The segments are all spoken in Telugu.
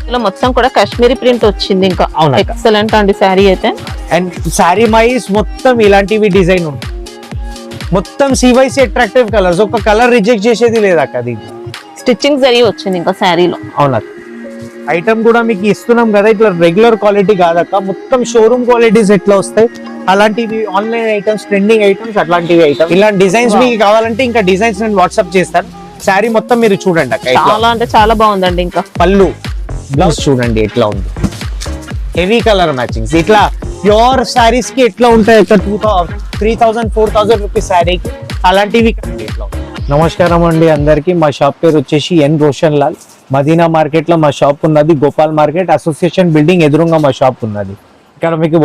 ఇలా మొత్తం కూడా కాశ్మీరీ ప్రింట్ వచ్చింది. ఇంకా ఎక్సలెంట్ అండి శారీ అయితే. అండ్ శారీ మైస్ మొత్తం ఇలాంటివి డిజైన్ ఉంటాయి. మొత్తం సివైసీ అట్రాక్టివ్ కలర్స్, ఒక కలర్ రిజెక్ట్ చేసేది లేదా అది. స్టిచ్చింగ్ జరిగి వచ్చింది ఇంకా శారీలో. అవునా, ఐటమ్ కూడా మీకు ఇస్తున్నాం కదా, ఇట్లా రెగ్యులర్ క్వాలిటీ కాదక్క, మొత్తం షోరూమ్ క్వాలిటీస్ ఎట్లా వస్తాయి అలాంటివి, ఆన్లైన్ ఐటమ్స్, ట్రెండింగ్ ఐటమ్స్, అట్లాంటివి ఐటమ్స్. ఇలాంటి డిజైన్స్ మీకు కావాలంటే ఇంకా డిజైన్స్ నేను వాట్సాప్ చేస్తాను. శారీ మొత్తం మీరు చూడండి అక్క, చాలా అంటే చాలా బాగుందండి. ఇంకా పళ్ళు, బ్లౌజ్ చూడండి ఎట్లా ఉంది, హెవీ కలర్ మ్యాచింగ్స్. ఇట్లా ప్యూర్ శారీస్ కి ఎట్లా ఉంటాయి అక్క, 3,000 4,000 రూపీస్ శారీకి, అలాంటివి ఎట్లా. నమస్కారం అండి అందరికి. మా షాప్ పేరు వచ్చేసి ఎన్ రోషన్ లాల్. మదీనా మార్కెట్ లో మా షాప్ ఉన్నది, గోపాల్ మార్కెట్ అసోసియేషన్ బిల్డింగ్ ఎదురుగా మా షాప్ ఉన్నది. ఇక్కడ మీకు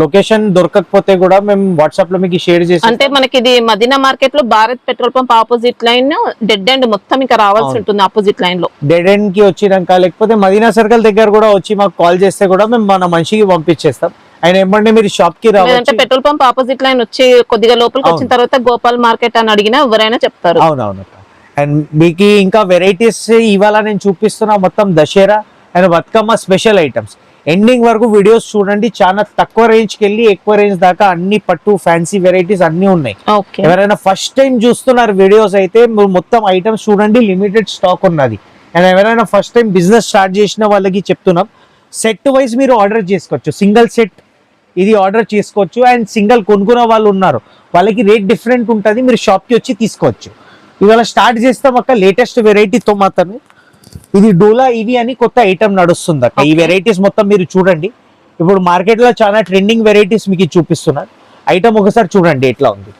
లొకేషన్ దొరకకపోతే కూడా మేము వాట్సాప్ లో మీకు షేర్ చేసి, అంటే మనకి ఇది మదీనా మార్కెట్ లో Bharat petrol pump opposite line, dead end మొత్తం ఇంకా రావాల్సి ఉంటుంది ఆపోజిట్ లైన్ లో. డెడ్ ఎండ్ కి వచ్చినాక లేకపోతే మదీనా సర్కిల్ దగ్గర కూడా వచ్చి మాకు కాల్ చేస్తే కూడా మేము మన మనిషికి పంపించేస్తాం. ఆయన ఏమంటే మీరు షాప్ కి రావాలి, పెట్రోల్ పంప్ ఆపోజిట్ లైన్ వచ్చి కొద్దిగా లోపలికి వచ్చిన తర్వాత గోపాల్ మార్కెట్ అని అడిగినా ఎవరైనా చెప్తారు. అవునవును. అండ్ మీకు ఇంకా వెరైటీస్ ఇవాళ నేను చూపిస్తున్నా, మొత్తం Dasara and Bathukamma special items. Ending వరకు వీడియోస్ చూడండి. చాలా తక్కువ రేంజ్ కి వెళ్ళి ఎక్కువ రేంజ్ దాకా అన్ని పట్టు ఫ్యాన్సీ వెరైటీస్ అన్ని ఉన్నాయి. ఎవరైనా ఫస్ట్ టైం చూస్తున్నారు వీడియోస్ అయితే మొత్తం ఐటమ్స్ చూడండి, లిమిటెడ్ స్టాక్ ఉన్నది. అండ్ ఎవరైనా ఫస్ట్ టైం బిజినెస్ స్టార్ట్ చేసిన వాళ్ళకి చెప్తున్నాం, సెట్ వైజ్ మీరు ఆర్డర్ చేసుకోవచ్చు. సింగిల్ సెట్ ఇది ఆర్డర్ చేసుకోవచ్చు. అండ్ సింగిల్ కొనుక్కున్న వాళ్ళు ఉన్నారు, వాళ్ళకి రేట్ డిఫరెంట్ ఉంటుంది, మీరు షాప్ కి వచ్చి తీసుకోవచ్చు. ఇవాళ స్టార్ట్ చేస్తాం అక్క లేటెస్ట్ వెరైటీతో మాత్రమే. ఇది డోలా ఇవి అని కొత్త ఐటమ్ నడుస్తుంది అక్క. ఈ వెరైటీస్ మొత్తం మీరు చూడండి. ఇప్పుడు మార్కెట్ లో చాలా ట్రెండింగ్ వెరైటీస్ మీకు చూపిస్తున్నారు. ఐటమ్ ఒకసారి చూడండి ఎట్లా ఉంది.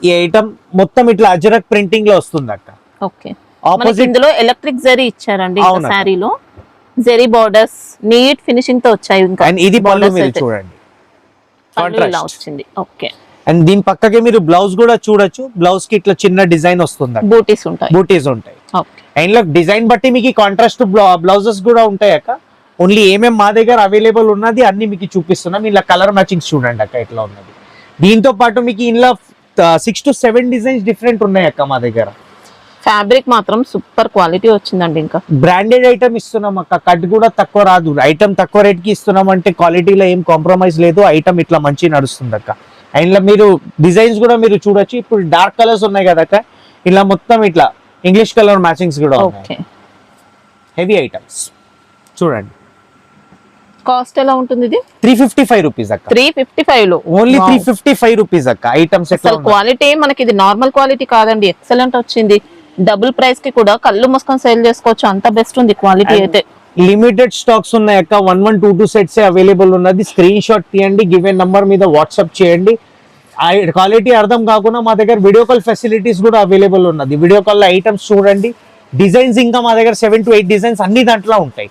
ఈ ఐటమ్ మొత్తం ఇట్లా అజరక్ ప్రింటింగ్ లో వస్తుంది అక్క. ఓకే, ఆపోజిట్ ఇందులో ఎలక్ట్రిక్ జరీ ఇచ్చారండి సారీలో. జరీ బోర్డర్స్ నీట్ ఫినిషింగ్ తో వచ్చాయి. ఇంకా ఇది పళ్ళు మీరు చూడండి, కాంట్రాస్ట్ వచ్చింది. ఓకే, అండ్ దీని పక్కకే మీరు బ్లౌజ్ కూడా చూడొచ్చు. బ్లౌజ్ కి ఇట్లా చిన్న డిజైన్ వస్తుంది, బూటీస్ ఉంటాయి. అండ్ డిజైన్ బట్టి మీకు కాంట్రాస్ట్ బ్లౌజెస్ కూడా ఉంటాయి అక్క. ఓన్లీ ఏమేమి మా దగ్గర అవైలబుల్ ఉన్నది అన్ని మీకు చూపిస్తున్నాం. ఇలా కలర్ మ్యాచింగ్స్ చూడండి అక్క ఎట్లా ఉన్నది. దీంతో పాటు మీకు ఇంట్లో 6 to 7 డిజైన్స్ డిఫరెంట్ ఉన్నాయి అక్క మా దగ్గర. ఫ్యాబ్రిక్ మాత్రం సూపర్ క్వాలిటీ వచ్చిందండి. ఇంకా బ్రాండెడ్ ఐటమ్ ఇస్తున్నాం అక్క, కట్ కూడా తక్కువ రాదు. ఐటమ్ తక్కువ రేట్ కి ఇస్తున్నాం అంటే క్వాలిటీలో ఏం కాంప్రమైజ్ లేదు. ఐటమ్ ఇట్లా మంచి నడుస్తుంది అక్క. అండ్ మీరు డిజైన్స్ కూడా మీరు చూడొచ్చు. ఇప్పుడు డార్క్ కలర్స్ ఉన్నాయి కదా అక్క, ఇలా మొత్తం ఇట్లా ఇంగ్లీష్ కలర్ మ్యాచింగ్స్ కూడా ఉన్నాయి. హెవీ ఐటమ్స్ చూడండి. కాస్ట్ ఎలా ఉంటుంది ఇది? 355 రూపీస్ అక్క. 355 లో ఓన్లీ 355 రూపీస్ అక్క. ఐటమ్స్ క్వాలిటీ మనకి ఇది నార్మల్ క్వాలిటీ కాదండి, ఎక్సలెంట్ వచ్చింది. డబుల్ ప్రైస్ కి కూడా కళ్ళు మూసుకొని సేల్ చేసుకోవచ్చు, అంత బెస్ట్ ఉంది క్వాలిటీ అయితే. లిమిటెడ్ స్టాక్స్ ఉన్నాయి అక్క. 1122 సెట్స్ అవైలబుల్ ఉన్నది. స్క్రీన్ షాట్ తీయండి, గివెన్ నంబర్ మీద వాట్సాప్ చేయండి. క్వాలిటీ అర్థం కాకుండా మా దగ్గర వీడియో కాల్ ఫెసిలిటీస్ కూడా అవైలబుల్ ఉన్నది. వీడియో కాల్ లో ఐటమ్స్ చూడండి. డిజైన్స్ ఇంకా మా దగ్గర 7 to 8 డిజైన్స్ అన్ని దాంట్లో ఉంటాయి.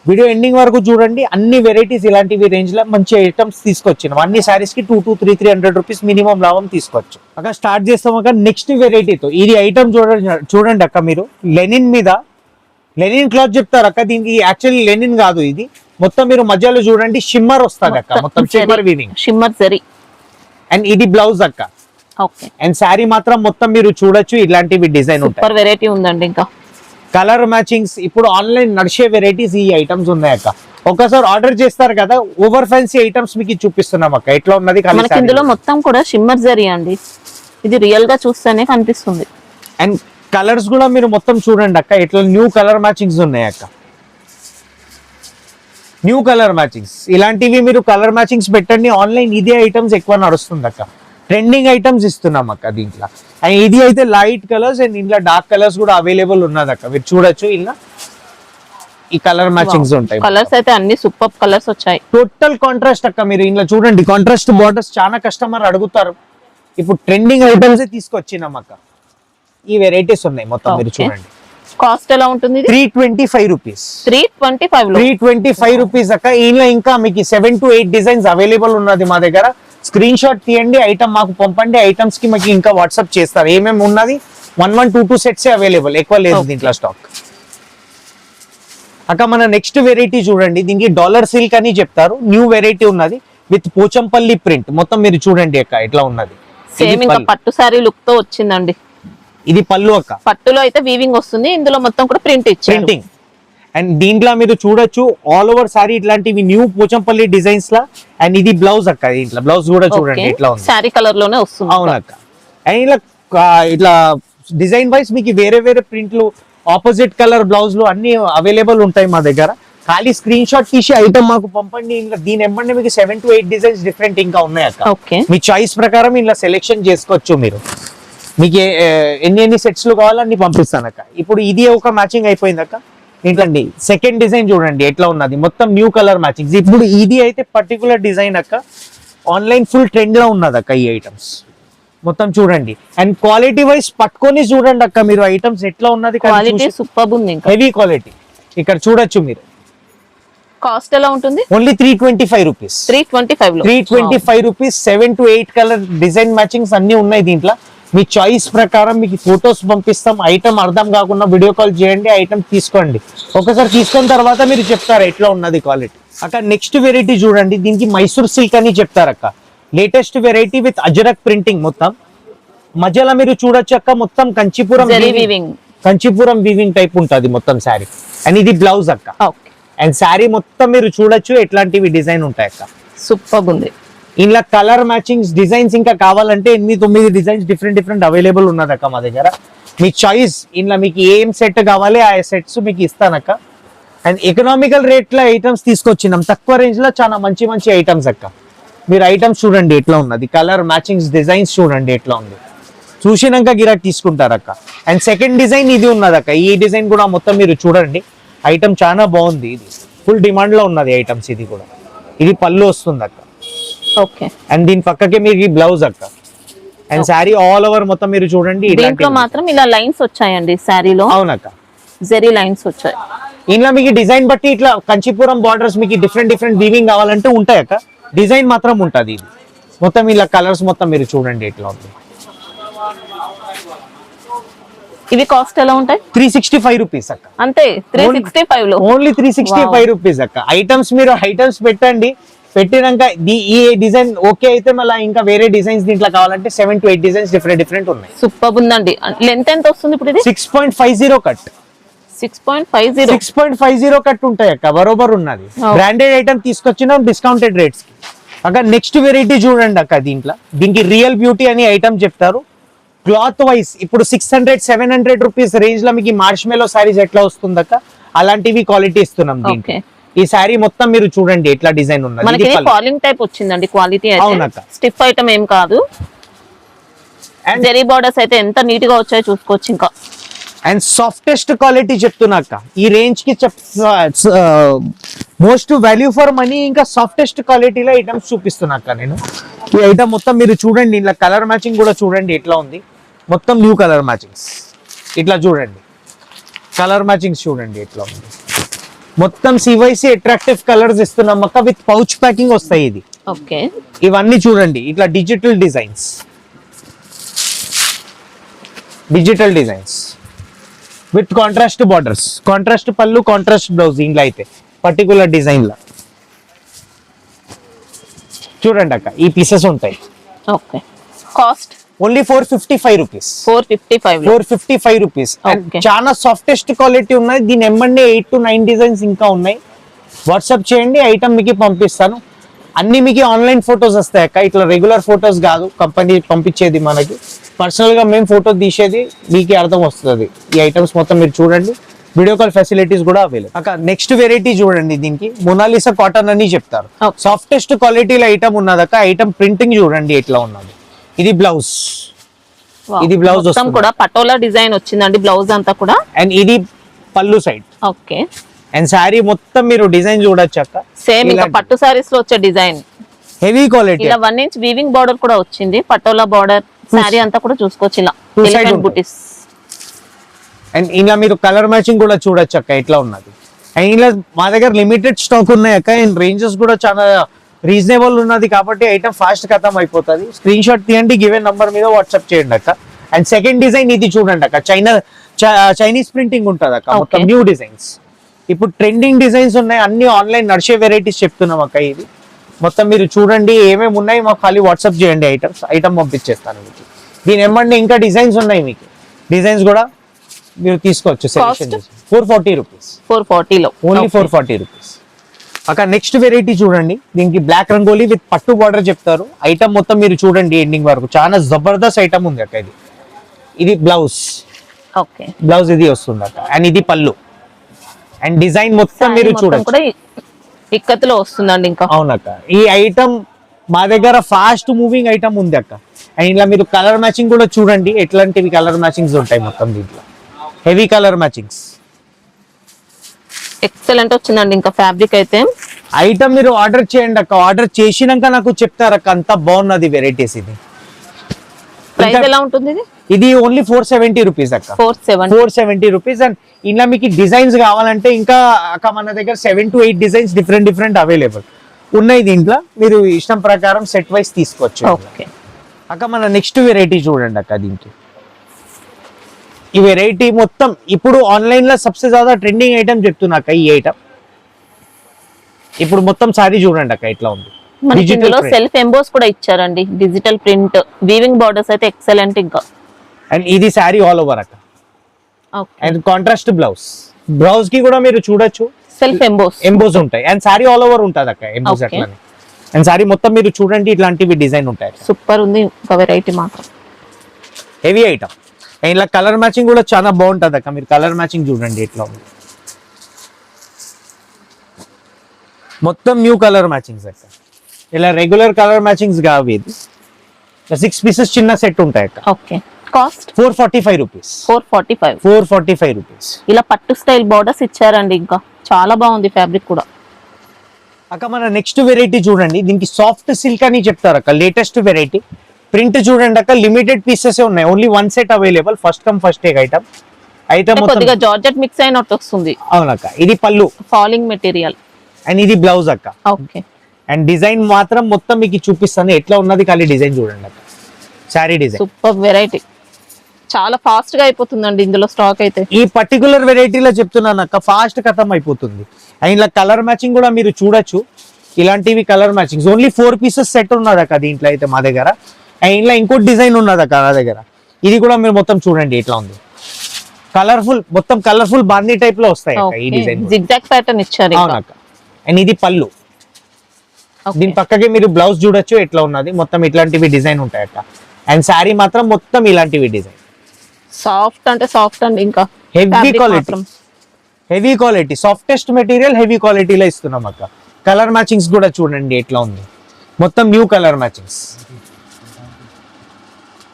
వీడియో ఎండింగ్ వరకు చూడండి. అన్ని వెరైటీస్ ఇలాంటివి రేంజ్ లో మంచి ఐటమ్స్ తీసుకొచ్చినాం. అన్ని సారీస్ కి 200 to 300 రూపీస్ మినిమం లాభం తీసుకోవచ్చు అక్క. స్టార్ట్ చేస్తాం అక్క నెక్స్ట్ వెరైటీతో. ఇది ఐటమ్ చూడండి అక్క. మీరు లెనిన్ మీద లెనిన్ క్లాత్ చెప్తారు అక్క, దీనికి యాక్చువల్లీ లెనిన్ కాదు ఇది. మొత్తం మీరు మధ్యలో చూడండి షిమ్మర్ వస్తుంది అక్క, మొత్తం shimmer weaving, shimmer zari. And ఇది బ్లౌజ్ అక్క. ఓకే, అండ్ శారీ మాత్రం మొత్తం మీరు చూడొచ్చు. ఇలాంటివి డిజైన్ ఉంటాయి, సూపర్ వెరైటీ ఉందండి. ఇంకా కలర్ మ్యాచింగ్స్ ఇప్పుడు ఆన్లైన్ నడిచే వెరైటీస్ ఈ ఐటమ్స్ ఉన్నాయి అక్క. ఒకసారి ఆర్డర్ చేస్తారు కదా, ఓవర్ ఫ్యాన్సీ ఐటమ్స్ మీకు చూపిస్తున్నాం అక్క. ఎట్లా ఉన్నది మనకి ఇందులో మొత్తం కూడా షిమ్మర్ జరీ అండి. ఇది రియల్ గా చూస్తేనే కనిపిస్తుంది. అండ్ కలర్స్ కూడా మీరు మొత్తం చూడండి అక్క. ఇట్లా న్యూ కలర్ మ్యాచింగ్స్ ఉన్నాయి అక్క. న్యూ కలర్ మ్యాచింగ్స్ ఇలాంటివి మీరు కలర్ మ్యాచింగ్స్ పెట్టండి. ఆన్లైన్ ఇదే ఐటమ్స్ ఎక్కువ నడుస్తుంది అక్క. ట్రెండింగ్ ఐటమ్స్ ఇస్తున్నాం అక్క దీంట్లో. అండ్ ఇది అయితే లైట్ కలర్స్ అండ్ ఇంట్లో డార్క్ కలర్స్ కూడా అవైలబుల్ ఉన్నది అక్క. మీరు చూడొచ్చు ఇలా ఈ కలర్ మ్యాచింగ్స్ ఉంటాయి. కలర్స్ అయితే అన్ని సూపర్ కలర్స్ వచ్చాయి. టోటల్ కాంట్రాస్ట్ అక్క. మీరు ఇలా చూడండి, కాంట్రాస్ట్ బార్డర్స్ చాలా కస్టమర్ అడుగుతారు. ఇప్పుడు ట్రెండింగ్ ఐటమ్స్ తీసుకొచ్చినాం అక్క. ఈ వెరైటీస్ ఉన్నాయి మొత్తం మీరు చూడండి. కాస్ట్ ఎలా ఉంటుంది? 325 రూపీస్. 325 రూపీస్ అక్క. ఇందులో ఇంకా మీకు 7 to 8 డిజైన్స్ అవైలబుల్ ఉన్నది మా దగ్గర. స్క్రీన్ షాట్ తీయండి, ఐటమ్ మాకు పంపండి. ఐటమ్స్ కి మాకు ఇంకా వాట్సాప్ చేస్తారు. ఏమేమి ఉన్నది 1122 సెట్స్ అవైలబుల్, ఎక్కువ లేదు దీంట్లో స్టాక్ అక్క. మన నెక్స్ట్ వెరైటీ చూడండి. దీనికి డాలర్ సిల్క్ అని చెప్తారు. న్యూ వెరైటీ ఉన్నది విత్ పోచంపల్లి ప్రింట్. మొత్తం మీరు చూడండి అక్క ఎట్లా ఉన్నది. సేమ్ ఇంకా పట్టు సారీ లుక్ తో వచ్చిందండి. ఇది పళ్ళు అక్క. పట్టులో అయితే వీవింగ్ వస్తుంది, ఇందులో మొత్తం కూడా ప్రింటింగ్. అండ్ దీంట్లో మీరు చూడొచ్చు ఆల్ ఓవర్ సారీ ఇట్లాంటివి న్యూ పోచంపల్లి డిజైన్స్ లా. అండ్ ఇది బ్లౌజ్ అక్క, దీంట్లో బ్లౌజ్ కూడా చూడండి ఎట్లా ఉంది. సారీ కలర్ లోనే వస్తుంది. అవునక్క. అండ్ ఇలా ఇట్లా డిజైన్ వైజ్ మీకు వేరే వేరే ప్రింట్లు, ఆపోజిట్ కలర్ బ్లౌజ్లు అన్ని అవైలబుల్ ఉంటాయి మా దగ్గర. ఖాళీ స్క్రీన్ షాట్ తీసి ఐటమ్ మాకు పంపండి. ఇంకా దీని ఎమ్మంటే మీకు 7 to 8 డిజైన్స్ డిఫరెంట్ ఇంకా ఉన్నాయి అక్క. ఓకే, మీ చాయిస్ ప్రకారం ఇలా సెలెక్షన్ చేసుకోవచ్చు మీరు. మీకు ఎన్ని సెట్స్ కావాలన్నీ పంపిస్తాను అక్క. ఇప్పుడు ఇది ఒక మ్యాచింగ్ అయిపోయింది అక్క. ఏంటండి సెకండ్ డిజైన్ చూడండి ఎట్లా ఉన్నది, మొత్తం న్యూ కలర్ మ్యాచింగ్. ఇప్పుడు ఇది అయితే పర్టికులర్ డిజైన్ అక్క, ఆన్లైన్ ఫుల్ ట్రెండ్ లో ఉన్నది అక్క ఈ ఐటమ్స్ మొత్తం చూడండి. అండ్ క్వాలిటీ వైజ్ పట్టుకొని చూడండి అక్క మీరు ఐటమ్స్ ఎట్లా ఉన్నది. క్వాలిటీ సూపర్ ఉంది, హెవీ క్వాలిటీ. ఇక్కడ చూడొచ్చు మీరు. కాస్ట్ ఎలా ఉంటుంది? Only 325 rupees. 325 rupees. 7 to 8 colour design matchings అన్ని ఉన్నాయి దీంట్లో. మీ చాయిస్ ప్రకారం మీకు ఫొటోస్ పంపిస్తాం. ఐటమ్ అర్థం కాకుండా వీడియో కాల్ చేయండి, ఐటమ్ తీసుకోండి. ఒకసారి తీసుకున్న తర్వాత మీరు చెప్తారు ఎట్లా ఉన్నది క్వాలిటీ. అక్క నెక్స్ట్ వెరైటీ చూడండి, దీనికి మైసూర్ సిల్క్ అని చెప్తారు అక్క. Latest variety with ajrakh printing. మొత్తం మధ్యలో మీరు చూడొచ్చు అక్క, మొత్తం కంచిపురం వీవింగ్ టైప్ ఉంటుంది మొత్తం శారీ. అండ్ ఇది బ్లౌజ్ అక్క. అండ్ శారీ మొత్తం మీరు చూడొచ్చు ఎట్లాంటివి డిజైన్ ఉంటాయి అక్క. సూపర్ ఉంది. ఇలా కలర్ మ్యాచింగ్స్ డిజైన్స్ ఇంకా కావాలంటే 8-9 డిజైన్స్ డిఫరెంట్ అవైలబుల్ ఉన్నది అక్క మా దగ్గర. మీ చాయిస్ ఇంట్లో మీకు ఏం సెట్ కావాలి ఆ సెట్స్ మీకు ఇస్తానక్క. అండ్ ఎకనామికల్ రేట్ల ఐటమ్స్ తీసుకొచ్చినాం, తక్కువ రేంజ్ లో చాలా మంచి ఐటమ్స్ అక్క. మీరు ఐటమ్స్ చూడండి ఎట్లా ఉన్నది, కలర్ మ్యాచింగ్స్ డిజైన్స్ చూడండి ఎట్లా ఉంది. చూసినాక గిరాక్ తీసుకుంటారు అక్క. అండ్ సెకండ్ డిజైన్ ఇది ఉన్నది అక్క. ఈ డిజైన్ కూడా మొత్తం మీరు చూడండి, ఐటమ్ చాలా బాగుంది. ఇది ఫుల్ డిమాండ్ లో ఉన్నది ఐటమ్స్. ఇది కూడా ఇది పళ్ళు వస్తుంది అక్క. ఓకే. అండ్ దీని పక్కకే మీకు బ్లౌజ్ అక్క. అండ్ శారీ ఆల్ ఓవర్ మొత్తం మీరు చూడండి. దీంట్లో మాత్రం ఇలా లైన్స్ వచ్చాయండి శారీలో. అవునక్క, జరీ లైన్స్ వచ్చాయి. ఇంట్లో మీకు డిజైన్ బట్టి ఇట్లా కంచిపురం బార్డర్స్ మీకు డిఫరెంట్ వీవింగ్ కావాలంటే ఉంటాయి అక్క. డిజైన్ మాత్రం ఉంటుంది. ఇది మొత్తం ఇలా కలర్స్ మొత్తం మీరు చూడండి ఎట్లా ఉంది. ఇవి కాస్ట్ ఎలా ఉంటాయి? 365 రూపీస్ అక్క. అంతే, 365 లో ఓన్లీ 365 రూపీస్ అక్క. ఐటమ్స్ మీరు ఐటమ్స్ పెట్టండి, పెట్టినాక ఈ డిజైన్ ఓకే అయితే మళ్ళీ ఇంకా వేరే డిజైన్స్ దీంట్లో కావాలంటే 7 to 8 డిజైన్స్ డిఫరెంట్ ఉన్నాయి. సూపర్ ఉందండి. లెంత్ ఎంత వస్తుంది ఇప్పుడు? ఇది 6.50 కట్. 6.50 కట్ ఉంటాయి అక్క, బరోబర్ ఉన్నది. బ్రాండెడ్ ఐటమ్ తీసుకొచ్చిన డిస్కౌంటెడ్ రేట్స్ కి అక్క. నెక్స్ట్ వెరైటీ చూడండి అక్క. దీనికి రియల్ బ్యూటీ అని ఐటమ్ చెప్తారు. క్లాత్ వైజ్ ఇప్పుడు 600-700 రూపీస్ రేంజ్ లో మీకు మార్ష్మెలో సారీస్ ఎట్లా వస్తుంది అక్క, అలాంటివి క్వాలిటీ ఇస్తున్నాం దీనికి. ఈ సారీ మొత్తం మీరు చూడండి ఎట్లా డిజైన్ ఉన్నది. మనకి ఫాలింగ్ టైప్ వచ్చిందండి క్వాలిటీ అయితే. అవునక్క, స్టిఫ్ ఐటమ్ ఏం కాదు. అండ్ జరీ బోర్డర్స్ అయితే ఎంత నీట్ గా వచ్చాయో చూసుకోవచ్చు ఇంకా. అండ్ సాఫ్టెస్ట్ క్వాలిటీ చెప్తున్నాక ఈ రేంజ్ కి మోస్ట్ వాల్యూ ఫర్ మనీ ఇంకా సాఫ్టెస్ట్ క్వాలిటీలో ఐటమ్స్ చూపిస్తున్నాక నేను. ఈ ఐటమ్ మొత్తం మీరు చూడండి, ఇలా కలర్ మ్యాచింగ్ కూడా చూడండి ఎట్లా ఉంది. మొత్తం న్యూ కలర్ మ్యాచింగ్స్ ఇట్లా చూడండి, కలర్ మ్యాచింగ్స్ చూడండి ఎట్లా ఉంది. మొత్తం సివైసి అట్రాక్టివ్ కలర్స్ ఇస్తున్నాం అక్క, విత్ పౌచ్ ప్యాకింగ్ వస్తాయి. ఇది ఓకే. ఇవన్నీ చూడండి ఇట్లా digital designs with contrast borders, contrast పళ్ళు, కాంట్రాస్ట్ బ్లౌజ్. ఇంట్లో అయితే పర్టికులర్ డిజైన్ లా చూడండి అక్క, ఈ పీసెస్ ఉంటాయి. Okay. Cost only 455 rupees. 455 rupees. చాలా సాఫ్టెస్ట్ క్వాలిటీ ఉన్నాయి. దీని ఎమ్మండే 8 to 9 డిజైన్స్ ఇంకా ఉన్నాయి. వాట్సాప్ చేయండి, ఐటమ్ మీకు పంపిస్తాను. అన్ని మీకు ఆన్లైన్ ఫొటోస్ వస్తాయి అక్క, ఇట్లా రెగ్యులర్ ఫొటోస్ కాదు. కంపెనీ పంపించేది మనకి, పర్సనల్ గా మేము ఫోటో తీసేది, మీకు అర్థం వస్తుంది. ఈ ఐటమ్స్ మొత్తం మీరు చూడండి, వీడియో కాల్ ఫెసిలిటీస్ కూడా అవైలబుల్ అక్క. నెక్స్ట్ వెరైటీ చూడండి, దీనికి మొనాలిసా కాటన్ అని చెప్తారు. సాఫ్టెస్ట్ క్వాలిటీలో ఐటమ్ ఉన్నది అక్క. ఐటమ్ ప్రింటింగ్ చూడండి ఎట్లా ఉన్నది. ఇది బ్లౌజ్, కూడా పటోలా డిజైన్ వచ్చిందండి బ్లౌజ్ అంతా కూడా. అండ్ ఇది పళ్ళు సైడ్. ఓకే. అండ్ శారీ మొత్తం మీరు డిజైన్ చూడొచ్చు అక్క. సేమ్ ఇంకా పట్టు సారీస్ లో వచ్చే డిజైన్, హెవీ క్వాలిటీ. ఇలా 1 inch వీవింగ్ బార్డర్ కూడా వచ్చింది. పటోలా బార్డర్ శారీ అంతా కూడా చూసుకోవచ్చు ఇలా ఎలిఫెంట్ బూటీస్. అండ్ ఇలా మీరు కలర్ మ్యాచింగ్ కూడా చూడొచ్చు అక్క ఎట్లా ఉన్నది. అండ్ ఇలా మా దగ్గర లిమిటెడ్ స్టాక్ ఉన్నాయి అక్క. అండ్ రేంజెస్ కూడా చాలా రీజనబుల్ ఉన్నది కాబట్టి ఐటమ్ ఫాస్ట్ ఖతం అయిపోతుంది. స్క్రీన్ షాట్ తీయండి, గివెన్ నంబర్ మీద వాట్సాప్ చేయండి అక్క. అండ్ సెకండ్ డిజైన్ ఇది చూడండి అక్క, చైనీస్ ప్రింటింగ్ ఉంటుంది అక్క. మొత్తం న్యూ డిజైన్స్, ఇప్పుడు ట్రెండింగ్ డిజైన్స్ ఉన్నాయి. అన్ని ఆన్లైన్ నడిచే వెరైటీస్ చెప్తున్నాం అక్క. ఇది మొత్తం మీరు చూడండి ఏమేమి ఉన్నాయి, మాకు ఖాళీ వాట్సాప్ చేయండి. ఐటమ్ పంపించేస్తాను మీకు. దీని ఏమంటే ఇంకా డిజైన్స్ ఉన్నాయి మీకు. డిజైన్స్ కూడా మీరు తీసుకోవచ్చు. సెలెక్షన్ 440 రూపీస్, 440 లో ఓన్లీ 440 రూపీస్. అక్కడ నెక్స్ట్ వెరైటీ చూడండి, దీనికి బ్లాక్ రంగోలీ విత్ పట్టు బార్డర్ చెప్తారు. ఐటమ్ మొత్తం మీరు చూడండి ఎండింగ్ వరకు, చాలా జబర్దస్త్ ఐటమ్ ఉంది అక్క. ఇది బ్లౌజ్, ఓకే బ్లౌజ్ ఇది వస్తుంది అక్క. అండ్ ఇది పళ్ళు అండ్ డిజైన్ మొత్తం మీరు చూడండి కూడా ఇక్కత్తులో వస్తుందండి ఇంకా. అవునక్క, ఈ ఐటమ్ మా దగ్గర ఫాస్ట్ మూవింగ్ ఐటమ్ ఉంది అక్క. అండ్ ఇలా మీరు కలర్ మ్యాచింగ్ కూడా చూడండి, ఎట్లాంటివి కలర్ మ్యాచింగ్స్ ఉంటాయి మొత్తం దీంట్లో. హెవీ కలర్ మ్యాచింగ్స్, ఎక్సలెంట్ వచ్చిందండి ఇంకా ఫ్యాబ్రిక్ అయితే. ఐటమ్ మీరు ఆర్డర్ చేయండి అక్క, ఆర్డర్ చేసినాక నాకు చెప్తారు అక్క, అంత బాగున్నది వెరైటీస్. ఇది ప్రైస్ ఎలా ఉంటుంది ఇది? ఇది ఓన్లీ 470 రూపీస్ అక్క, 470 రూపీస్. అండ్ ఇలా మీకు డిజైన్స్ కావాలంటే ఇంకా అక్క మన దగ్గర 7 to 8 డిజైన్స్ డిఫరెంట్ అవైలబుల్ ఉన్నాయి దీంట్లో. మీరు ఇష్టం ప్రకారం సెట్ వైస్ తీసుకోవచ్చు. ఓకే అక్క మన నెక్స్ట్ వెరైటీ చూడండి అక్క. దీనికి ఈ వెరైటీ మొత్తం ఇప్పుడు ఆన్లైన్ లో సబ్సే జ్యాదా ట్రెండింగ్ ఐటమ్ చెప్తున్నా అక్క. ఈ ఐటమ్ ఇప్పుడు మొత్తం సారీ చూడండి అక్క ఇట్లా ఉంది. మనకి ఇందులో సెల్ఫ్ ఎంబోస్ కూడా ఇచ్చారండి, డిజిటల్ ప్రింట్, వీవింగ్ బార్డర్స్ అయితే ఎక్సలెంట్ ఇంకా. అండ్ ఇది సారీ ఆల్ ఓవర్ అక్క. అండ్ కాంట్రాస్ట్ బ్లౌజ్ కి కూడా మీరు చూడొచ్చు, సెల్ఫ్ ఎంబోస్ ఉంటాయి. అండ్ సారీ ఆల్ ఓవర్ ఉంటది అక్క ఎంబోస్ అట్లానే. అండ్ సారీ మొత్తం మీరు చూడండి ఇట్లాంటివి డిజైన్ ఉంటాయి. సూపర్ ఉంది ఒక వెరైటీ మాత్రం, హెవీ ఐటమ్. అండ్ ఇలా కలర్ మ్యాచింగ్ కూడా చాలా బాగుంటది అక్క. మీరు కలర్ మ్యాచింగ్ చూడండి ఎట్లా ఉంది, మొత్తం న్యూ కలర్ మ్యాచింగ్స్ అక్క. ఇలా రెగ్యులర్ కలర్ మ్యాచింగ్స్ కావు, ఇది 6 పీసెస్ చిన్న సెట్ ఉంటాయి అక్క. Okay cost 445 rupees, 445 rupees. ఇలా పట్టు స్టైల్ బార్డర్స్ ఇచ్చారండి ఇంకా, చాలా బాగుంది ఫ్యాబ్రిక్ కూడా. అక్క మన నెక్స్ట్ వెరైటీ చూడండి, దీనికి సాఫ్ట్ సిల్క్ అని చెప్తారు అక్క. లేటెస్ట్ వెరైటీ ప్రింట్ చూడండి అక్క, లిమిటెడ్ పీసెస్ ఉన్నాయి, only 1 set available. First come first take item. కొద్దిగా జార్జెట్ మిక్స్ అయినట్టు వస్తుంది. అవునక్క, ఇది పళ్ళు, ఫాలింగ్ మెటీరియల్. అండ్ ఇది బ్లౌజ్ అక్క. ఓకే అండ్ డిజైన్ మాత్రం మొత్తం మీకు చూపిస్తాను ఎట్లా ఉన్నది, ఖాళీ డిజైన్ చూడండి అక్క. సారీ డిజైన్ సూపర్ వెరైటీ, చాలా ఫాస్ట్ గా అయిపోతుందండి ఇందులో స్టాక్ అయితే. ఈ పర్టికులర్ వెరైటీలో చెప్తున్నాను అక్క, ఫాస్ట్ ఖతం అయిపోతుంది. అండ్ ఇలా కలర్ మ్యాచింగ్ కూడా మీరు చూడొచ్చు, ఇలాంటివి colour matchings. Only 4 pieces set ఉన్నది అక్క దీంట్లో అయితే మా దగ్గర. అండ్ ఇలా ఇంకోటి డిజైన్ ఉన్నది అక్క నా దగ్గర, ఇది కూడా మీరు మొత్తం చూడండి ఎట్లా ఉంది. కలర్ఫుల్, మొత్తం కలర్ఫుల్ బాందీ టైప్ లో వస్తాయి అక్క ఈ డిజైన్. జిగ్జాగ్ ప్యాటర్న్ ఇచ్చారు. అవునక్క. అండ్ ఇది పళ్ళు, దీని పక్కకి మీరు బ్లౌజ్ చూడొచ్చు ఎట్లా ఉన్నది, మొత్తం ఇట్లాంటివి డిజైన్ ఉంటాయి అక్క. అండ్ శారీ మాత్రం మొత్తం ఇలాంటివి డిజైన్. సాఫ్ట్ అంటే సాఫ్ట్ అండి ఇంకా, heavy quality, softest material heavy క్వాలిటీలో ఇస్తున్నాం అక్క. కలర్ మ్యాచింగ్స్ కూడా చూడండి ఎట్లా ఉంది, మొత్తం న్యూ కలర్ మ్యాచింగ్స్.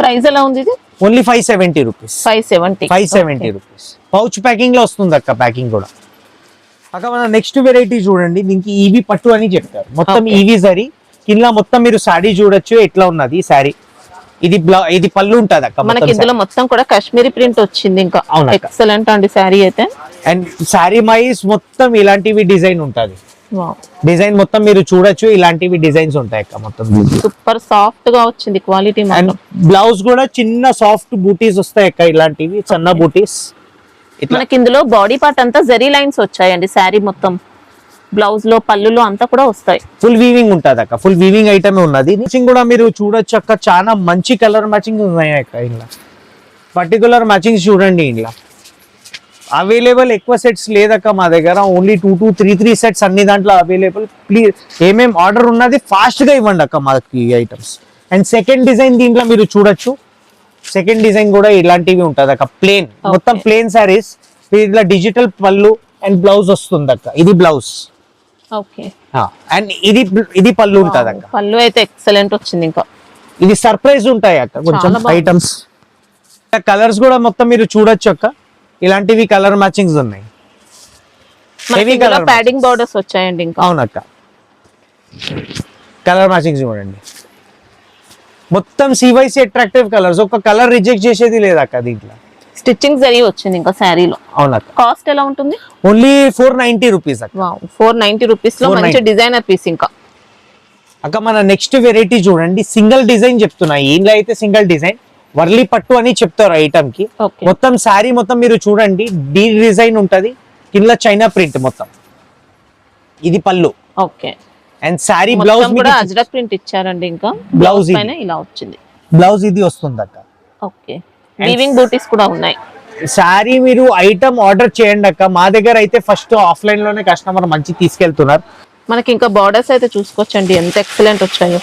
ప్రైస్ ఎలా ఉంది ఇది? Only 570 rupees, 570 rupees. Pouch packing లో వస్తుంది అక్క, ప్యాకింగ్ కూడా అక్క. మన నెక్స్ట్ వెరైటీ చూడండి, దీనికి ఈవీ పట్టు అని చెప్తారు. మొత్తం ఈవీ జరీ కింద మొత్తం మీరు సారీ చూడొచ్చు ఎట్లా ఉన్నది సారీ. ఇది పళ్ళు ఉంటది అక్క. మనకి ఇందులో మొత్తం కూడా కాశ్మీరీ ప్రింట్ వచ్చింది ఇంకా, ఎక్సలెంట్ అండి సారీ అయితే. అండ్ సారీ మైస్ మొత్తం ఇలాంటివి డిజైన్ ఉంటది, డిజైన్ మొత్తం మీరు చూడొచ్చు ఇలాంటివి డిజైన్స్ ఉంటాయి అక్క మొత్తం. సూపర్ సాఫ్ట్ గా వచ్చింది క్వాలిటీ. అండ్ బ్లౌజ్ కూడా చిన్న సాఫ్ట్ బూటీస్ వస్తాయి అక్క, ఇలాంటివి చిన్న బూటీస్. మనకి ఇందులో బాడీ పార్ట్ అంతా జరీ లైన్స్ వచ్చాయండి, శారీ మొత్తం బ్లౌజ్ లో పళ్ళులో అంతా కూడా వస్తాయి. ఫుల్ వీవింగ్ ఉంటది అక్క, ఫుల్ వీవింగ్ ఐటమ్ ఉన్నది. మ్యాచింగ్ కూడా మీరు చూడొచ్చు అక్క, చాలా మంచి కలర్ మ్యాచింగ్ ఉన్నాయి అక్క. ఇలా పర్టికులర్ మ్యాచింగ్స్ చూడండి, ఇలా అవైలబుల్ ఎక్కువ సెట్స్ లేదక్క మా దగ్గర, ఓన్లీ 2 to 3 సెట్స్ అన్ని దాంట్లో అవైలబుల్. ప్లీజ్ ఏమేం ఆర్డర్ ఉన్నది ఫాస్ట్ గా ఇవ్వండి అక్క మాకు ఈ ఐటమ్స్. అండ్ సెకండ్ డిజైన్ దీంట్లో మీరు చూడొచ్చు, సెకండ్ డిజైన్ కూడా ఇలాంటివి ఉంటది అక్క. ప్లేన్, మొత్తం ప్లేన్ సారీస్, ఇట్లా డిజిటల్ పళ్ళు అండ్ బ్లౌజ్ వస్తుంది అక్క. ఇది బ్లౌజ్. ఓకే. అండ్ ఇది పళ్ళు ఉంటది అక్క. పళ్ళు అయితే ఎక్సలెంట్ వచ్చింది ఇంకా. ఇది సర్ప్రైజ్ ఉంటాయి అక్క కొంచెం ఐటమ్స్. కలర్స్ కూడా మొత్తం మీరు చూడొచ్చు అక్క, ఇలాంటివి కలర్ మ్యాచింగ్స్ ఉన్నాయి. హెవీ కలర్ ప్యాడింగ్ బోర్డర్స్ వచ్చాయండి ఇంకా. అవునక్క, కలర్ మ్యాచింగ్స్ చూడండి మొత్తం సివైసీ అట్రాక్టివ్ కలర్స్, ఒక కలర్ రిజెక్ట్ చేసేది లేదక్క దీంట్లో. స్టిచ్చింగ్ జరిగి వచ్చింది ఇంకా శారీలో. అవునక్క. కాస్ట్ ఎలా ఉంటుంది? ఓన్లీ 490 రూపీస్ అక్క. 490 రూపీస్ లో మంచి డిజైనర్ పీస్ ఇంకా. అక్క మన నెక్స్ట్ వెరైటీ చూడండి, సింగిల్ డిజైన్ చెప్తున్నా. ఇంట్లో అయితే సింగిల్ డిజైన్, వర్లీ పట్టు అని చెప్తారు ఐటమ్ కి. మొత్తం శారీ మొత్తం మీరు చూడండి డీ డిజైన్ ఉంటది, కింద చైనా ప్రింట్ మొత్తం. ఇది పళ్ళు. ఓకే. అండ్ శారీ బ్లౌజ్ కూడా అజ్రక్ ప్రింట్ ఇచ్చారండి ఇంకా. బ్లౌజ్ పైన ఇలా వచ్చింది. బ్లౌజ్ ఇది వస్తుంది అక్క. ఓకే. వీవింగ్ బూటీస్ కూడా ఉన్నాయి. శారీ మీరు ఐటమ్ ఆర్డర్ చేయండి అక్క. మా దగ్గర అయితే ఫస్ట్ ఆఫ్లైన్ లోనే కస్టమర్ మంచి తీసుకెళ్తున్నారు. మనకి ఇంకా బార్డర్స్ అయితే చూసుకోవచ్చండి ఎంత ఎక్సలెంట్ వచ్చాయో.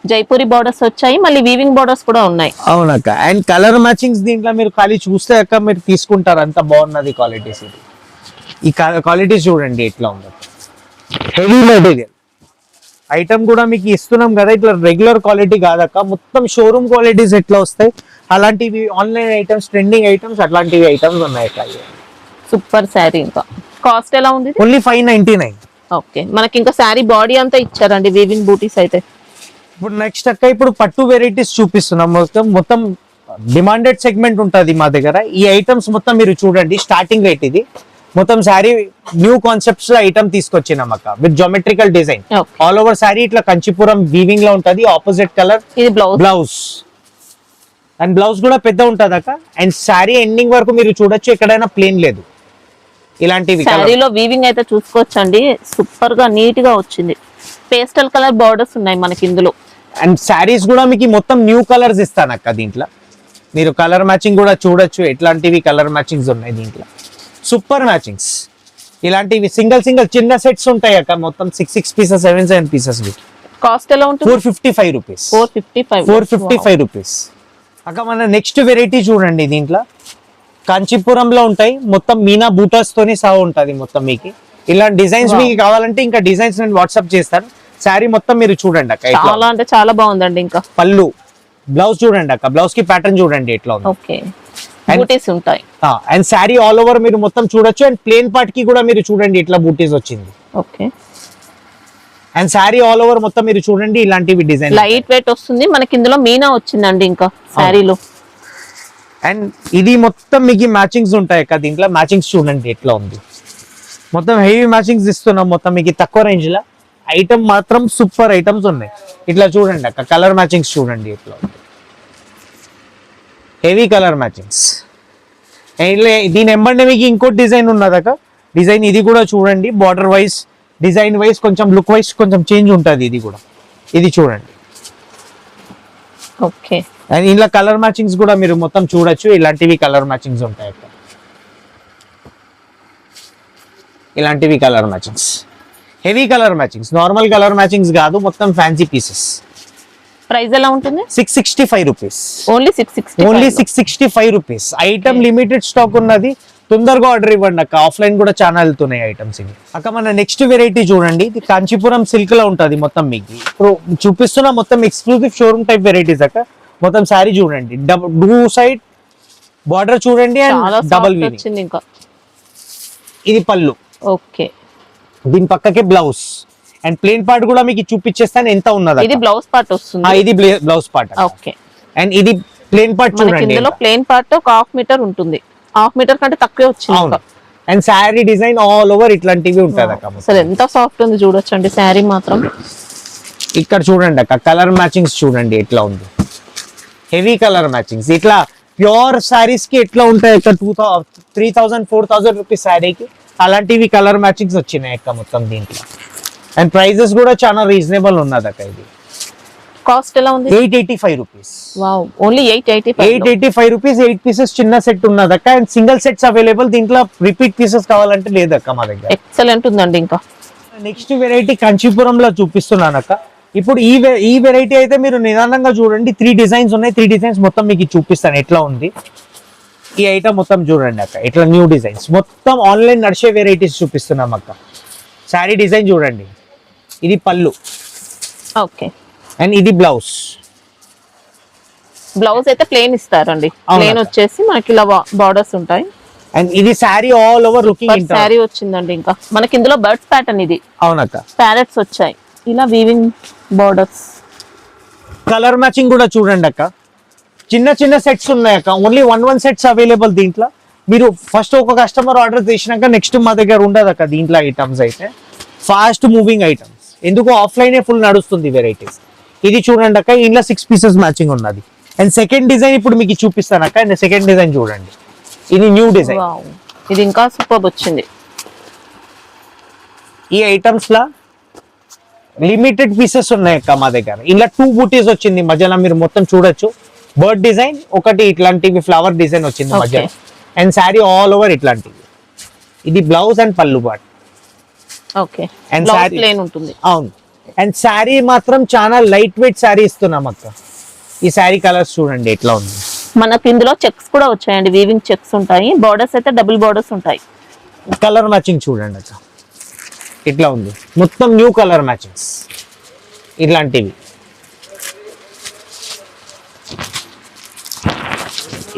జైపూరి బార్డర్స్ వచ్చాయి, మళ్ళీ వీవింగ్ బార్డర్స్ కూడా ఉన్నాయి. అవునక్క. అండ్ కలర్ మ్యాచింగ్స్ దీంట్లో మీరు ఖాళీ చూస్తే అక్క మీరు తీసుకుంటారు, అంత బాగున్నది క్వాలిటీస్. ఇది ఈ క్వాలిటీస్ చూడండి ఎట్లా ఉందో, హెవీ మెటీరియల్ ఐటమ్ కూడా మీకు ఇస్తున్నాం కదా, ఇట్లా రెగ్యులర్ క్వాలిటీ కాదక్క, మొత్తం షోరూమ్ క్వాలిటీస్ ఎట్లా వస్తాయి అలాంటివి. ఆన్లైన్ ఐటమ్స్, ట్రెండింగ్ ఐటమ్స్, అట్లాంటివి ఐటమ్స్ ఉన్నాయి అక్క. సూపర్ శారీ. ఇంకా కాస్ట్ ఎలా ఉంది? ఓన్లీ 599. ఓకే, మనకి ఇంకా శారీ బాడీ అంతా ఇచ్చారండి వీవింగ్ బూటీస్ అయితే. ఇప్పుడు నెక్స్ట్ అక్క ఇప్పుడు పట్టు వెరైటీస్ చూపిస్తున్నాం. మొత్తం డిమాండెడ్ సెగ్మెంట్ ఉంటుంది మా దగ్గర. ఈ ఐటమ్స్ మొత్తం మీరు చూడండి, స్టార్టింగ్ రేట్ ఇది. మొత్తం శారీ న్యూ కాన్సెప్ట్స్ లో ఐటమ్ తీసుకొచ్చినాం అక్క, with geometrical design. All over sari ఇట్లా కంచిపురం వీవింగ్ లో ఉంటది. ఆపోజిట్ కలర్ ఇది బ్లౌజ్. అండ్ బ్లౌజ్ కూడా పెద్ద ఉంటది అక్క. అండ్ శారీ ఎండింగ్ వరకు మీరు చూడొచ్చు, ఎక్కడైనా ప్లేన్ లేదు. ఇలాంటివి శారీలో వీవింగ్ అయితే చూసుకోవచ్చండి, సూపర్ గా నీట్ గా వచ్చింది. పేస్టల్ కలర్ బార్డర్స్ ఉన్నాయి మనకి ఇందులో. అండ్ శారీస్ కూడా మీకు మొత్తం న్యూ కలర్స్ ఇస్తాను అక్క దీంట్లో. మీరు కలర్ మ్యాచింగ్ కూడా చూడొచ్చు, ఎట్లాంటివి కలర్ మ్యాచింగ్స్ ఉన్నాయి దీంట్లో. Super matchings. ఇలాంటివి సింగిల్ చిన్న సెట్స్ ఉంటాయి అక్క, మొత్తం 6 పీసెస్ 7 పీసెస్. కాస్ట్ ఎలా ఉంటుంది? 455 రూపీస్. 455 రూపీస్ అక్క. మన నెక్స్ట్ వెరైటీ చూడండి, దీంట్లో కాంచీపురంలో ఉంటాయి, మొత్తం మీనా బూటాస్ తోని సహా ఉంటది మొత్తం. మీకు ఇలాంటి డిజైన్స్ మీకు కావాలంటే ఇంకా డిజైన్స్ నేను వాట్సాప్ చేస్తాను. శారీ మొత్తం మీరు చూడండి అక్క, చాలా అంటే చాలా బాగుందండి. ఇంకా పళ్ళు, బ్లౌజ్ చూడండి అక్క, బ్లౌజ్ కి ప్యాటర్న్ చూడండి ఎట్లా ఉంది. ఓకే, బూటీస్ ఉంటాయి. అండ్ శారీ ఆల్ ఓవర్ మీరు మొత్తం చూడొచ్చు. అండ్ ప్లేన్ పార్ట్ కి కూడా మీరు చూడండి ఎట్లా బూటీస్ వచ్చింది. Okay, and sari all over మొత్తం మీరు చూడండి ఇలాంటివి డిజైన్. లైట్ వెయిట్ వస్తుంది మనకి, ఇందులో మీనా వచ్చిందండి ఇంకా శారీలో. అండ్ ఇది మొత్తం మీకు మ్యాచింగ్స్ ఉంటాయి అక్క దీంట్లో. మ్యాచింగ్స్ చూడండి ఎట్లా ఉంది, మొత్తం హెవీ మ్యాచింగ్స్ ఇస్తున్నాం మొత్తం మీకు తక్కువ రేంజ్ లో. ఐటమ్ మాత్రం సూపర్ ఐటమ్స్ ఉన్నాయి. ఇట్లా చూడండి అక్క, కలర్ మ్యాచింగ్స్ చూడండి ఎట్లా హెవీ కలర్ మ్యాచింగ్స్. దీని ఎంబడి మీకు ఇంకో డిజైన్ ఉన్నది అక్క. డిజైన్ ఇది కూడా చూడండి, బార్డర్ వైజ్, డిజైన్ వైజ్, కొంచెం లుక్ వైజ్ కొంచెం చేంజ్ ఉంటుంది. ఇది కూడా ఇది చూడండి. ఓకే, అండ్ ఇలా కలర్ మ్యాచింగ్స్ కూడా మీరు మొత్తం చూడొచ్చు. ఇలాంటివి కలర్ మ్యాచింగ్స్ ఉంటాయి అక్క, ఇలాంటివి colour matchings, heavy colour matchings, normal colour matchings కాదు, మొత్తం ఫ్యాన్సీ పీసెస్. ప్రైస్ ఎలా ఉంటుంది? 665 rupees. Only 665 rupees. Item limited stock ఉన్నది, తొందరగా ఆర్డర్ ఇవ్వండి అక్క. ఆఫ్లైన్ కూడా చాలా వెళ్తున్నాయి ఐటమ్స్ ఇవి అక్క. మన నెక్స్ట్ వెరైటీ చూడండి, ఇది కాంచీపురం సిల్క్ లో ఉంటది మొత్తం. మీకు ఇప్పుడు చూపిస్తున్న మొత్తం ఎక్స్క్లూజివ్ షోరూమ్ టైప్ వెరైటీస్ అక్క. మొత్తం శారీ చూడండి, టూ సైడ్ బార్డర్ చూడండి, అండ్ డబల్ వీవింగ్. ఇంకా ఇది పళ్ళు. ఓకే, దీని పక్కకే బ్లౌజ్. అండ్ ప్లేన్ పార్ట్ కూడా మీకు చూపించేస్తాను ఎంత ఉన్నది. ఇది బ్లౌజ్ పార్ట్ వస్తుంది. ఇది బ్లౌజ్ పార్ట్. ఓకే, అండ్ ఇది ప్లేన్ పార్ట్ చూడండి. ఇందులో ప్లేన్ పార్ట్ ఒక 1/2 మీటర్ ఉంటుంది, 1/2 మీటర్ కంటే తక్కువే వచ్చింది. And sari design all over ఇట్లాంటివి ఉంటుంది అక్క. అసలు ఎంత సాఫ్ట్ ఉంది చూడొచ్చండి శారీ మాత్రం. ఇక్కడ చూడండి అక్క, కలర్ మ్యాచింగ్స్ చూడండి ఎట్లా ఉంది, హెవీ కలర్ మ్యాచింగ్స్. ఇట్లా ప్యూర్ శారీస్ కి ఎట్లా ఉంటాయి అక్క, 3,000 4,000 రూపీస్ శారీకి అలాంటివి కలర్ మ్యాచింగ్స్ వచ్చినాయి అక్క మొత్తం దీంట్లో. అండ్ ప్రైజెస్ కూడా చాలా రీజనబుల్ ఉన్నది అక్క. ఇది కాస్ట్ ఎలా ఉంది? 885 rupees. Wow, only 885 rupees. 8 pieces చిన్న సెట్ ఉన్నది అక్క. అండ్ సింగిల్ సెట్స్ అవైలబుల్, దీంట్లో రిపీట్ పీసెస్ కావాలంటే లేదక్క మా దగ్గర. ఎక్సలెంట్ ఉందండి. ఇంకా నెక్స్ట్ వెరైటీ కంచీపురంలో చూపిస్తున్నాను అక్క. ఇప్పుడు ఈ వెరైటీ అయితే మీరు నిదానంగా చూడండి, 3 డిజైన్స్ ఉన్నాయి. 3 డిజైన్స్ మొత్తం మీకు చూపిస్తాను ఎట్లా ఉంది. ఈ ఐటమ్ మొత్తం చూడండి అక్క, ఇట్లా న్యూ డిజైన్స్, మొత్తం ఆన్లైన్ నడిచే వెరైటీస్ చూపిస్తున్నాం అక్క. శారీ డిజైన్ చూడండి, ఇది పళ్ళు. ఓకే, అండ్ ఇది బ్లౌజ్. బ్లౌజ్ అయితే ప్లేన్ ఇస్తారండి, ప్లేన్ వచ్చేసి మనకి ఇలా బార్డర్స్ ఉంటాయి. అండ్ ఇది sari all over looking sari వచ్చిందండి. ఇంకా మనకి ఇందులో బర్డ్స్ ప్యాటర్న్ ఇది. అవునక్క, ప్యారెట్స్ వచ్చాయి, ఇలా వీవింగ్ బార్డర్స్. కలర్ మ్యాచింగ్ కూడా చూడండి అక్క. చిన్న సెట్స్ ఉన్నాయి అక్క, ఓన్లీ 1 సెట్స్ అవైలబుల్ దీంట్లో. మీరు ఫస్ట్ ఒక కస్టమర్ ఆర్డర్ చేసినాక నెక్స్ట్ మా దగ్గర ఉండదు అక్క దీంట్లో. ఐటమ్స్ అయితే ఫాస్ట్ మూవింగ్ ఐటమ్స్, ఎందుకు ఆఫ్లైన్ ఫుల్ నడుస్తుంది వెరైటీస్. ఇది చూడండి అక్క, ఇంట్లో 6 పీసెస్ మ్యాచింగ్ ఉన్నది. అండ్ సెకండ్ డిజైన్ ఇప్పుడు మీకు చూపిస్తాను అక్క. అండ్ సెకండ్ డిజైన్ చూడండి, ఇది న్యూ డిజైన్. ఇది ఇంకా సూపర్ వచ్చింది. ఈ ఐటమ్స్ లా లిమిటెడ్ పీసెస్ ఉన్నాయి అక్క మా దగ్గర. ఇలా 2 బూటీస్ వచ్చింది మధ్యలో, మీరు మొత్తం చూడొచ్చు. బర్డ్ డిజైన్, ఒకటి ఇట్లాంటివి ఫ్లవర్ డిజైన్ వచ్చింది మధ్య, అండ్ శారీ ఆల్ ఓవర్ ఇట్లాంటివి. ఇది blouse and pallu part. Okay, and blouse sari plain ఉంటుంది. అవును, అండ్ శారీ మాత్రం చాలా లైట్ వెయిట్ శారీ ఇస్తున్నాం అక్క. ఈ శారీ కలర్స్ చూడండి ఎట్లా ఉంది. మనకి ఇందులో చెక్స్ కూడా వచ్చాయండి, వీవింగ్ చెక్స్ ఉంటాయి. బోర్డర్స్ అయితే డబుల్ బోర్డర్స్ ఉంటాయి. కలర్ మ్యాచింగ్ చూడండి అక్క ఇట్లా ఉంది, మొత్తం న్యూ కలర్ మ్యాచింగ్స్ ఇట్లాంటివి.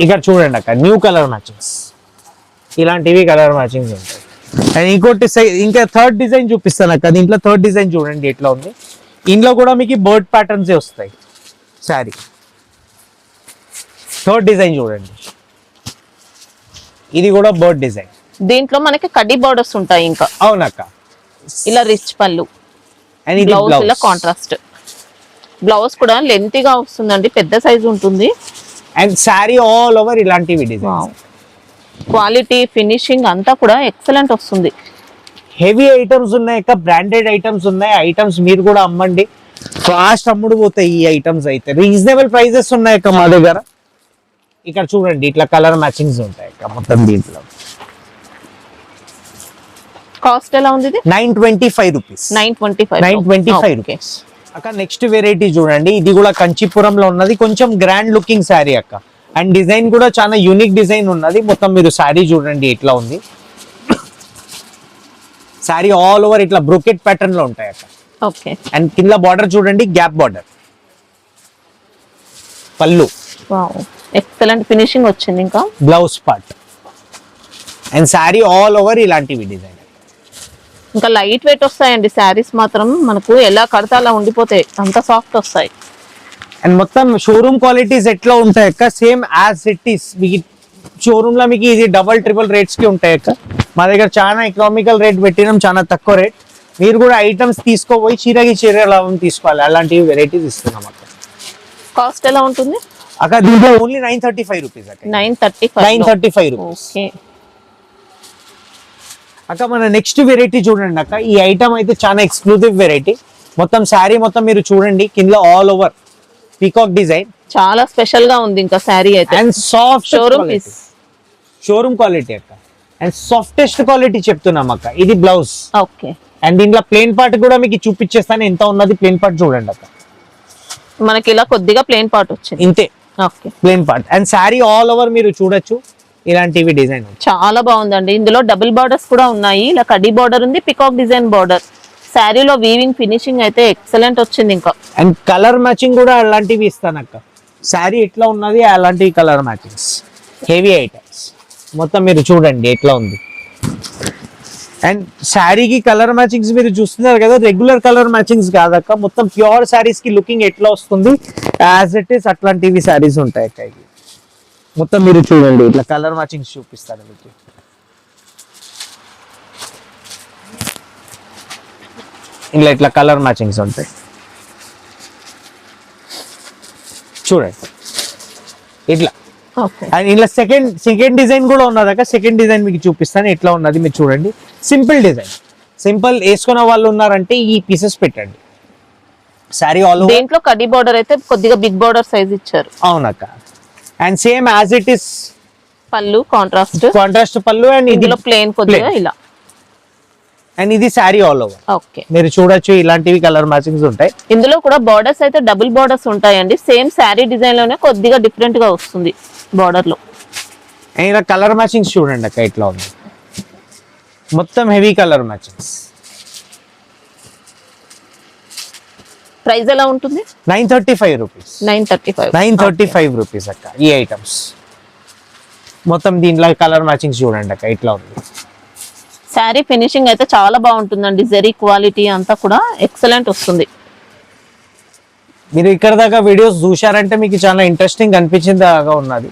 ఇక్కడ చూడండి అక్క న్యూ కలర్ మ్యాచింగ్స్, ఇలాంటివి కలర్ మ్యాచింగ్స్ ఉంటాయి. అండ్ ఇంకోటి ఇంకా థర్డ్ డిజైన్ చూపిస్తాను అక్క. దీంట్లో థర్డ్ డిజైన్ చూడండి ఎట్లా ఉంది. ఇంట్లో కూడా మీకు బర్డ్ ప్యాటర్న్స్ వస్తాయి శారీ. థర్డ్ డిజైన్ చూడండి, ఇది కూడా బర్డ్ డిజైన్. దీంట్లో మనకి కడ్డీ బోర్డర్స్ ఉంటాయి. ఇంకా అవునక్క, ఇలా రిచ్ పళ్ళు, అండ్ ఇది బ్లౌజ్ ఇలా కాంట్రాస్ట్. బ్లౌజ్ కూడా లెంతీగా వస్తుందండి, పెద్ద సైజ్ ఉంటుంది. అండ్ శారీ ఆల్ ఓవర్ ఇలాంటివి డిజైన్. క్వాలిటీ ఫినిషింగ్ అంతా కూడా ఎక్సలెంట్ వస్తుంది. హెవీ ఐటమ్స్ ఉన్నాయి అక్క, బ్రాండెడ్ ఐటమ్స్ ఉన్నాయి. ఐటమ్స్ మీరు కూడా అమ్మండి, ఫాస్ట్ అమ్ముడు పోతాయి. ఈ ఐటమ్స్ అయితే రీజనబుల్ ప్రైజెస్ ఉన్నాయి అక్క మా దగ్గర. ఇక్కడ చూడండి ఇట్లా కలర్ మ్యాచింగ్స్ ఉంటాయి అక్క మొత్తం. దీంట్లో కాస్ట్ ఎలా ఉంది? ఇది 925 రూపీస్. 925 రూపీస్ అక్క. నెక్స్ట్ వెరైటీ చూడండి, ఇది కూడా కంచీపురంలో ఉన్నది, కొంచెం గ్రాండ్ లుకింగ్ శారీ అక్క. అండ్ డిజైన్ కూడా చాలా యూనిక్ డిజైన్ ఉన్నది. మొత్తం మీరు శారీ చూడండి ఎట్లా ఉంది. శారీ ఆల్ ఓవర్ ఇట్లా బ్రోకెట్ ప్యాటర్న్ లో ఉంటాయి అక్క. ఓకే, అండ్ కింద బార్డర్ చూడండి, గ్యాప్ బార్డర్. పళ్ళు, ఎక్సలెంట్ ఫినిషింగ్ వచ్చింది. ఇంకా blouse part and sari all over ఇలాంటివి డిజైన్. ఇంకా లైట్ వెయిట్ వస్తాయండి శారీస్ మాత్రం, మనకు ఎలా కడితే అలా ఉండిపోతాయి, అంత సాఫ్ట్ వస్తాయి. అండ్ మొత్తం షోరూమ్ క్వాలిటీస్ ఎట్లా ఉంటాయి అక్క, సేమ్ యాజ్ ఇట్ ఈస్. మీకు షోరూమ్ లో మీకు ఇది డబల్ ట్రిపుల్ రేట్స్ కి ఉంటాయి అక్క. మా దగ్గర చాలా ఎకనామికల్ రేట్ పెట్టినాం, చాలా తక్కువ రేట్. మీరు కూడా ఐటమ్స్ తీసుకోపోయి చీరకి చీర లాభం తీసుకోవాలి, అలాంటివి వెరైటీస్ ఇస్తున్నాం అక్క. కాస్ట్ ఎలా ఉంటుంది అక్క? దీంట్లో ఓన్లీ 935 రూపీస్ అక్క. 935 రూపీస్. ఓకే అక్క, మన నెక్స్ట్ వెరైటీ చూడండి అక్క. ఈ ఐటమ్ అయితే చాలా ఎక్స్క్లూజివ్ వెరైటీ. మొత్తం శారీ మొత్తం మీరు చూడండి, కింద ఆల్ ఓవర్ పీకాక్ డిజైన్, చాలా స్పెషల్ గా ఉంది. ఇంకా శారీ అయితే అండ్ సాఫ్ట్ షోరూమ్ క్వాలిటీ అక్క. అండ్ సాఫ్టెస్ట్ క్వాలిటీ చెప్తున్నాం అక్క. ఇది బ్లౌజ్. ఓకే, అండ్ దీంట్లో ప్లేన్ పార్ట్ కూడా మీకు చూపించేస్తాను ఎంత ఉన్నది. ప్లేన్ పార్ట్ చూడండి అక్క, మనకి ఇలా కొద్దిగా ప్లేన్ పార్ట్ వచ్చింది ఇంతే. Okay, plain part and sari all over మీరు చూడొచ్చు ఇలాంటివి డిజైన్. చాలా బాగుందండి. ఇందులో డబుల్ బార్డర్స్ కూడా ఉన్నాయి. ఇలా కడ్డీ బార్డర్ ఉంది, పికాక్ డిజైన్ బార్డర్. శారీలో వీవింగ్ ఫినిషింగ్ అయితే ఎక్సలెంట్ వచ్చింది. ఇంకా అండ్ కలర్ మ్యాచింగ్ కూడా అలాంటివి ఇస్తాను అక్క. శారీ ఎట్లా ఉన్నది అలాంటి కలర్ మ్యాచింగ్స్, హెవీ ఐటమ్స్ మొత్తం మీరు చూడండి ఎట్లా ఉంది. అండ్ శారీకి కలర్ మ్యాచింగ్స్ మీరు చూస్తున్నారు కదా, రెగ్యులర్ కలర్ మ్యాచింగ్స్ కాదక్క. మొత్తం ప్యూర్ శారీస్ కి లుకింగ్ ఎట్లా వస్తుంది యాజ్ ఇట్ ఈస్ అట్లాంటివి శారీస్ ఉంటాయి అక్క. ఇది మొత్తం మీరు చూడండి ఇట్లా కలర్ మ్యాచింగ్స్ చూపిస్తాను మీకు. ఇలా ఇట్లా కలర్ మ్యాచింగ్స్ ఉంటాయి చూడండి ఇట్లా. అండ్ ఇలా సెకండ్ డిజైన్ కూడా ఉన్నది అక్క. సెకండ్ డిజైన్ మీకు చూపిస్తాను ఎట్లా ఉన్నది మీరు చూడండి. సింపుల్ డిజైన్, సింపుల్ వేసుకున్న వాళ్ళు ఉన్నారంటే ఈ పీసెస్ పెట్టండి. Sorry all over. దీంట్లో కడ్డీ బార్డర్ అయితే కొద్దిగా బిగ్ బార్డర్ సైజ్ ఇచ్చారు. అవునక్క. And same as it is పళ్ళు కాంట్రాస్ట్ పళ్ళు. అండ్ ఇందులో ప్లేన్ కొద్దిగా ఇలా. అండ్ ఇది శారీ ఆల్ ఓవర్. ఓకే, మీరు చూడొచ్చు ఇలాంటివి కలర్ మ్యాచింగ్స్ ఉంటాయి. ఇందులో కూడా బార్డర్స్ అయితే డబుల్ బార్డర్స్ ఉంటాయండి. సేమ్ శారీ డిజైన్ లోనే కొద్దిగా డిఫరెంట్ గా వస్తుంది బార్డర్ లో. అండ్ ఇలా కలర్ మ్యాచింగ్స్ చూడండి అక్క ఇట్లా ఉంది, మొత్తం హెవీ కలర్ మ్యాచింగ్స్. ప్రైస్ ఎలా ఉంటుంది? 935 రూపీస్. 935 రూపీస్ అక్క ఈ ఐటమ్స్ మొత్తం. దీంట్లో కలర్ మ్యాచింగ్స్ చూడండి అక్క ఇట్లా ఉంది. శారీ ఫినిషింగ్ అయితే చాలా బాగుంటుందండి. జరీ క్వాలిటీ అంతా కూడా ఎక్సలెంట్ వస్తుంది. మీరు ఇక్కడ దాకా వీడియోస్ చూశారంటే మీకు చాలా ఇంట్రెస్టింగ్ అనిపించింది దాకా ఉన్నది.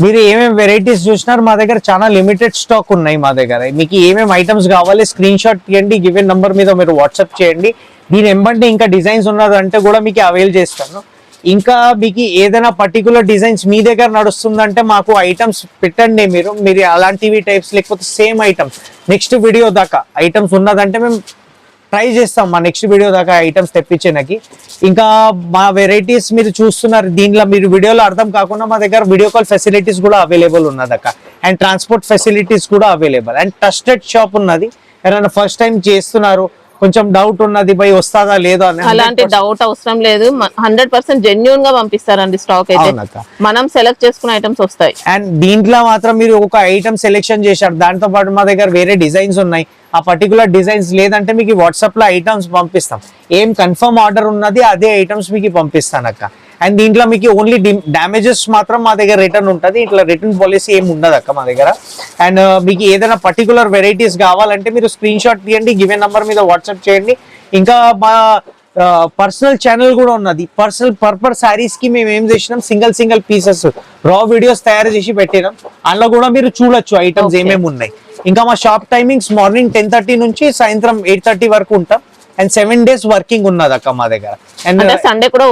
మీరు ఏమేమి వెరైటీస్ చూసినారు, మా దగ్గర చాలా లిమిటెడ్ స్టాక్ ఉన్నాయి. మా దగ్గర మీకు ఏమేమి ఐటమ్స్ కావాలి స్క్రీన్ షాట్ తీయండి, గివెన్ నంబర్ మీద మీరు వాట్సాప్ చేయండి. దీని ఎంబంటే ఇంకా డిజైన్స్ ఉన్నదంటే కూడా మీకు అవైల్ చేస్తాను. ఇంకా మీకు ఏదైనా పర్టికులర్ డిజైన్స్ మీ దగ్గర నడుస్తుందంటే మాకు ఐటమ్స్ పెట్టండి. మీరు అలాంటివి టైప్స్ లేకపోతే సేమ్ ఐటమ్స్ నెక్స్ట్ వీడియో దాకా ఐటమ్స్ ఉన్నదంటే మేము ట్రై చేస్తాం మా నెక్స్ట్ వీడియో దాకా ఐటమ్స్ తెప్పించేనకి. ఇంకా మా వెరైటీస్ మీరు చూస్తున్నారు, దీంట్లో మీరు వీడియోలో అర్థం కాకుండా మా దగ్గర వీడియో కాల్ ఫెసిలిటీస్ కూడా అవైలబుల్ ఉన్నదక్క, అండ్ ట్రాన్స్పోర్ట్ ఫెసిలిటీస్ కూడా అవైలబుల్, అండ్ ట్రస్టెడ్ షాప్ ఉన్నది. ఎవరైనా ఫస్ట్ టైం చేస్తున్నారు, కొంచెం డౌట్ ఉన్నది బై వస్తుందా లేదో అని, అలాంటి డౌట్ అవసరం లేదు. 100% జెన్యూన్ గా పంపిస్తారండి స్టాక్ అయితే. మనం సెలెక్ట్ చేసుకున్న ఐటమ్స్ వస్తాయి. అండ్ దీంట్లో మాత్రం మీరు ఒక ఐటమ్ సెలెక్షన్ చేశారు, దాంతో పాటు మా దగ్గర వేరే డిజైన్స్ ఉన్నాయి. ఆ పర్టికులర్ డిజైన్స్ లేదంటే మీకు వాట్సాప్ లో ఐటమ్స్ పంపిస్తాం. ఏం కన్ఫర్మ్ ఆర్డర్ ఉన్నది అదే ఐటమ్స్ మీకు పంపిస్తాను అక్క. అండ్ దీంట్లో మీకు ఓన్లీ డ్యామేజెస్ మాత్రం మా దగ్గర రిటర్న్ ఉంటుంది. ఇట్లా రిటర్న్ పాలసీ ఏమి ఉండదు అక్క మా దగ్గర. అండ్ మీకు ఏదైనా పర్టికులర్ వెరైటీస్ కావాలంటే మీరు స్క్రీన్ షాట్ తీయండి, గివెన్ నంబర్ మీద వాట్సాప్ చేయండి. ఇంకా మా పర్సనల్ ఛానల్ కూడా ఉన్నది. పర్పర్ శారీస్ కి మేము ఏం చేసినాం, సింగిల్ పీసెస్ రా వీడియోస్ తయారు చేసి పెట్టినాం. అందులో కూడా మీరు చూడొచ్చు ఐటమ్స్ ఏమేమి ఉన్నాయి. ఇంకా మా షాప్ టైమింగ్స్ మార్నింగ్ 10:30 నుంచి సాయంత్రం 8:30 వరకు ఉంటాం. అండ్ 7 days వర్కింగ్ ఉన్నది అక్క మా దగ్గర. అండ్ సండే కూడా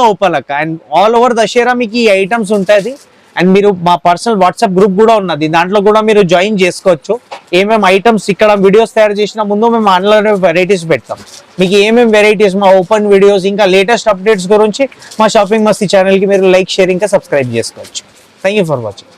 ఓపెన్ అక్క. అండ్ ఆల్ ఓవర్ దసరా మీకు ఈ ఐటమ్స్ ఉంటుంది. అండ్ మీరు మా పర్సనల్ వాట్సాప్ గ్రూప్ కూడా ఉన్నది, దాంట్లో కూడా మీరు జాయిన్ చేసుకోవచ్చు. ఏమేమి ఐటమ్స్ ఇక్కడ వీడియోస్ తయారు చేసిన ముందు మేము ఆన్లైన్ వెరైటీస్ పెడతాం. మీకు ఏమేమి వెరైటీస్, మా ఓపెన్ వీడియోస్, ఇంకా లేటెస్ట్ అప్డేట్స్ గురించి మా షాపింగ్ మస్తీ ఛానల్కి మీరు లైక్, షేర్, ఇంకా సబ్స్క్రైబ్ చేసుకోవచ్చు. Thank you for watching.